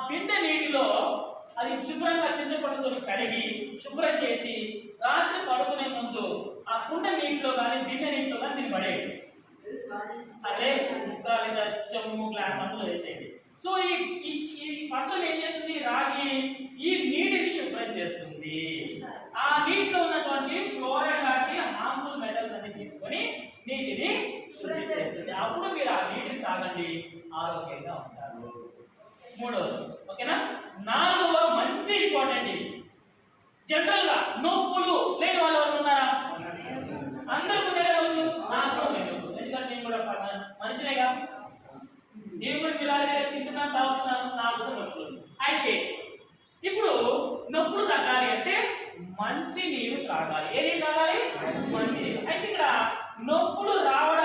పిండి నీటిలో అది శుభ్రంగా చింతపండుతో కడిగి శుభ్రం చేసి రాత్రి పడుకునే ముందు ఆ కుండ నీటిలో కానీ గిన్నె నీటిలో కానీ దీన్ని పడేయండి. అదే ముక్క లేదా చెమ్ము గ్లాస్ అందులో వేసేయండి. సో ఈ పట్లం ఏం చేస్తుంది? రాగి ఈ నీటిని శుభ్రం చేస్తుంది. ఆ నీటిలో ఉన్నటువంటి ఫ్లోరైడ్ లాంటి హార్మ్ఫుల్ మెటల్స్ అన్ని తీసుకొని నీటిని శుద్ధి చేస్తుంది. అప్పుడు మీరు ఆ నీటిని తాగండి, ఆరోగ్యంగా ఉంటారు. మూడవది, ఓకేనా? నాలుగవ మంచి ఇంపార్టెంట్ ఇది. జనరల్ గా నొప్పులు లేని వాళ్ళు ఎవరు ఉన్నారా? అందరికీ నొప్పులు, నాకు నొప్పులు. ఎందుకంటే నేను కూడా మనిషినేగా, నేను కూడా ఇలాగే తింటున్నాను తాగుతున్నాను, నాకు నొప్పులు. అయితే ఇప్పుడు నొప్పులు తగ్గాలి అంటే మంచి నీరు తాగాలి. ఏది తాగాలి? మంచి నీరు. అయితే ఇక్కడ నొప్పులు రావడం